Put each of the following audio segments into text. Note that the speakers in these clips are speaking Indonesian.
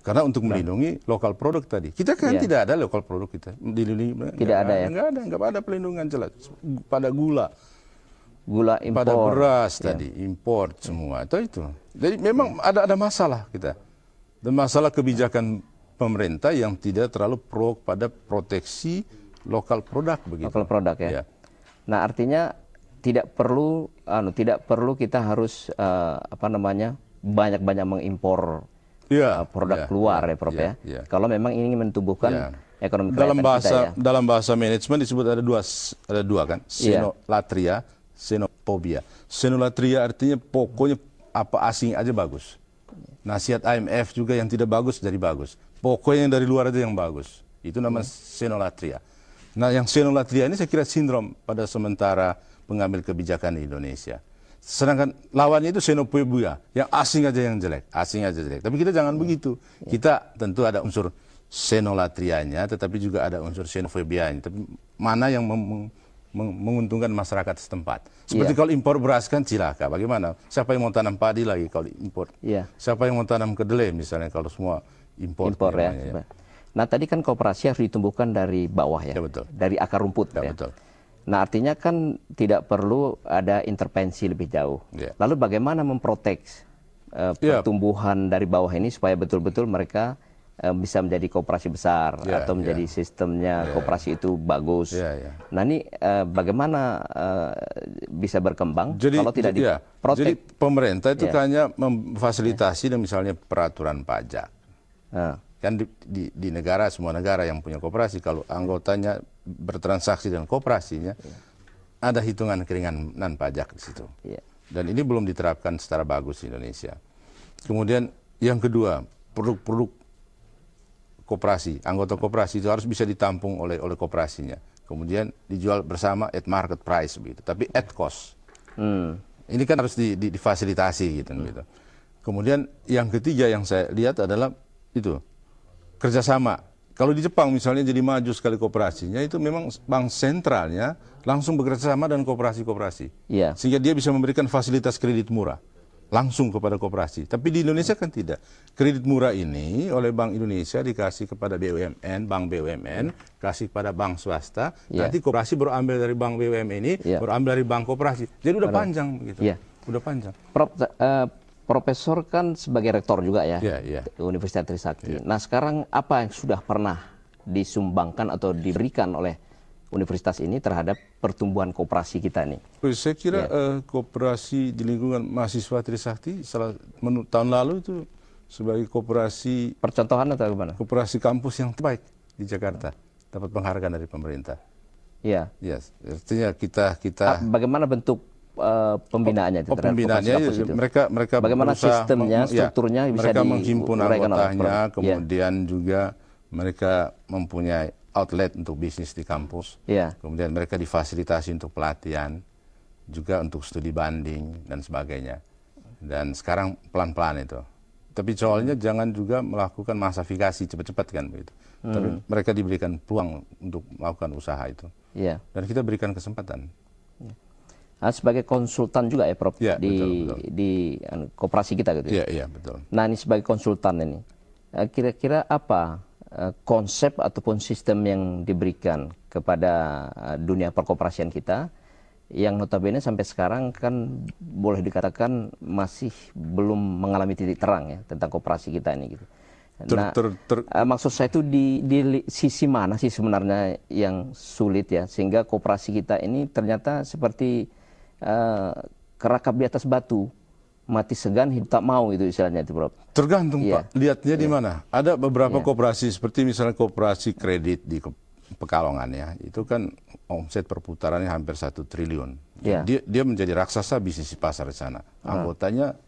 Karena untuk melindungi lokal produk tadi. Kita kan tidak ada lokal produk kita. Dilindungi. Tidak ada ya? Nggak ada pelindungan jelas. Pada gula impor. Pada beras tadi, impor semua. Itu. Jadi memang ada masalah kita. Dan masalah kebijakan pemerintah yang tidak terlalu pro pada proteksi lokal produk begitu. Lokal produk ya. Nah, artinya tidak perlu kita harus banyak-banyak mengimpor produk keluar ya, Prof ya. Kalau memang ingin mentumbuhkan ekonomi kerakyatan kita ya. Dalam bahasa manajemen disebut ada dua kan, senolatria, xenophobia. Xenolatria artinya pokoknya apa asing aja bagus. Nasihat IMF juga yang tidak bagus jadi bagus. Pokoknya yang dari luar aja yang bagus. Itu namanya xenolatria. Nah, yang xenolatria ini saya kira sindrom pada sementara pengambil kebijakan di Indonesia. Sedangkan lawannya itu xenophobia, yang asing aja yang jelek, asing aja jelek. Tapi kita jangan begitu. Kita tentu ada unsur xenolatrianya, tetapi juga ada unsur xenophobianya. Tapi mana yang menguntungkan masyarakat setempat. Seperti kalau impor beras kan cilaka. Bagaimana? Siapa yang mau tanam padi lagi kalau impor? Siapa yang mau tanam kedelai misalnya kalau semua impor ya. Nah, tadi kan koperasi harus ditumbuhkan dari bawah ya. Betul. Dari akar rumput ya. Betul. Nah, artinya kan tidak perlu ada intervensi lebih jauh. Lalu bagaimana memprotek pertumbuhan dari bawah ini supaya betul-betul mereka bisa menjadi koperasi besar atau menjadi sistemnya koperasi itu bagus. Nah, ini bagaimana bisa berkembang kalau tidak diprotek? Jadi pemerintah itu hanya memfasilitasi dan misalnya peraturan pajak. Kan di negara, semua negara yang punya koperasi, kalau anggotanya bertransaksi dengan koperasinya, ada hitungan keringanan pajak di situ. Dan ini belum diterapkan secara bagus di Indonesia. Kemudian yang kedua, produk-produk koperasi, anggota koperasi itu harus bisa ditampung oleh koperasinya. Kemudian dijual bersama at market price begitu, tapi at cost. Ini kan harus difasilitasi gitu. Kemudian yang ketiga yang saya lihat adalah itu kerjasama. Kalau di Jepang misalnya jadi maju sekali koperasinya, itu memang bank sentralnya langsung bekerjasama dengan koperasi-koperasi. Sehingga dia bisa memberikan fasilitas kredit murah langsung kepada koperasi. Tapi di Indonesia kan tidak. Kredit murah ini oleh Bank Indonesia dikasih kepada BUMN, bank BUMN, kasih kepada bank swasta, nanti koperasi baru ambil dari bank BUMN ini, baru ambil dari bank koperasi. Jadi udah panjang begitu. Udah panjang. Profesor kan sebagai rektor juga ya, Universitas Trisakti. Nah, sekarang apa yang sudah pernah disumbangkan atau diberikan oleh universitas ini terhadap pertumbuhan koperasi kita nih? Saya kira koperasi di lingkungan mahasiswa Trisakti tahun lalu itu sebagai koperasi percontohan atau gimana? Koperasi kampus yang terbaik di Jakarta, dapat penghargaan dari pemerintah. Artinya kita bagaimana bentuk pembinaannya? Pembinaannya mereka bagaimana sistemnya, strukturnya bisa mereka menghimpun anggotanya, kemudian juga mereka mempunyai outlet untuk bisnis di kampus. Kemudian mereka difasilitasi untuk pelatihan, juga untuk studi banding dan sebagainya. Dan sekarang pelan-pelan itu. Tapi soalnya jangan juga melakukan massifikasi cepat-cepat kan begitu. Tapi mereka diberikan peluang untuk melakukan usaha itu. Dan kita berikan kesempatan. Sebagai konsultan juga ya, Prof, di koperasi kita gitu. Iya, betul. Nah, ini sebagai konsultan ini, kira-kira apa konsep ataupun sistem yang diberikan kepada dunia perkoperasian kita yang notabene sampai sekarang kan boleh dikatakan masih belum mengalami titik terang ya tentang koperasi kita ini gitu. Nah, maksud saya itu di sisi mana sih sebenarnya yang sulit ya, sehingga koperasi kita ini ternyata seperti kerakap di atas batu, mati segan hidup tak mau, itu istilahnya itu, Prof. Tergantung Pak, lihatnya di mana. Ada beberapa koperasi seperti misalnya koperasi kredit di Pekalongan ya, itu kan omset perputarannya hampir 1 triliun. Dia menjadi raksasa bisnis di pasar di sana. Anggotanya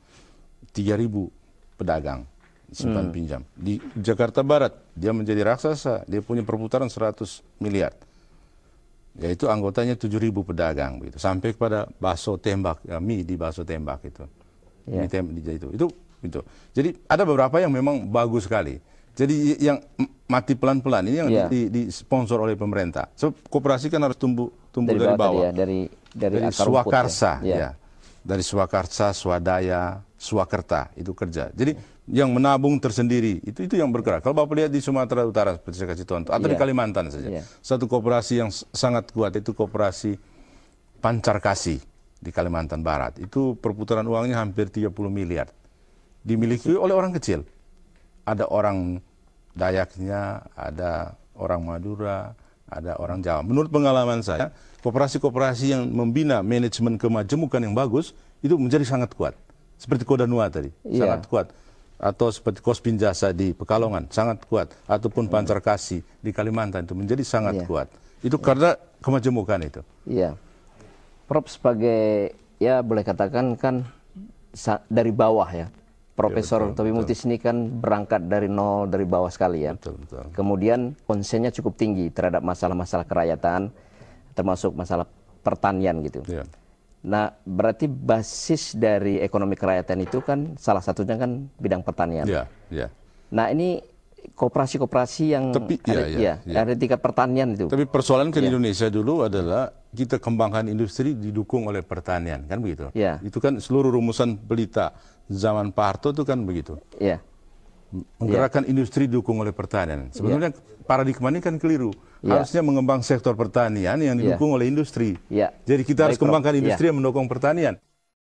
3.000 pedagang simpan pinjam. Di Jakarta Barat dia menjadi raksasa, dia punya perputaran 100 miliar. Yaitu anggotanya 7.000 pedagang begitu. Sampai kepada bakso tembak, mie di bakso tembak itu. Itu. Jadi ada beberapa yang memang bagus sekali. Jadi yang mati pelan-pelan ini yang disponsor oleh pemerintah. So, koperasi kan harus tumbuh dari bawah. Dari Swakarsa, Dari Swakarsa, Swadaya, Swakerta itu kerja. Jadi yang menabung tersendiri. Itu yang bergerak. Kalau Bapak lihat di Sumatera Utara, seperti saya kasih contoh, atau di Kalimantan saja. Satu koperasi yang sangat kuat itu koperasi Pancar Kasih di Kalimantan Barat. Itu perputaran uangnya hampir 30 miliar. Dimiliki oleh orang kecil. Ada orang Dayaknya, ada orang Madura, ada orang Jawa. Menurut pengalaman saya, koperasi-koperasi yang membina manajemen kemajemukan yang bagus, itu menjadi sangat kuat. Seperti Kodanua tadi, sangat kuat. Atau seperti Kospin Jasa di Pekalongan, sangat kuat. Ataupun Pancar Kasih di Kalimantan, itu menjadi sangat kuat. Itu karena kemajemukan itu. Iya. Prof sebagai, ya boleh katakan kan dari bawah ya. Profesor Tobi Mutis ini kan berangkat dari nol, dari bawah sekali ya. Betul. Kemudian konsennya cukup tinggi terhadap masalah-masalah kerakyatan, termasuk masalah pertanian gitu. Nah, berarti basis dari ekonomi kerakyatan itu kan salah satunya kan bidang pertanian. Nah, ini koperasi-koperasi yang ada tingkat pertanian itu. Tapi persoalan ke Indonesia dulu adalah kita kembangkan industri didukung oleh pertanian, kan begitu? Itu kan seluruh rumusan Pelita zaman Pak Harto itu kan begitu. Menggerakkan industri didukung oleh pertanian. Sebenarnya paradigma ini kan keliru. Harusnya mengembang sektor pertanian yang didukung oleh industri. Jadi kita harus kembangkan industri yang mendukung pertanian.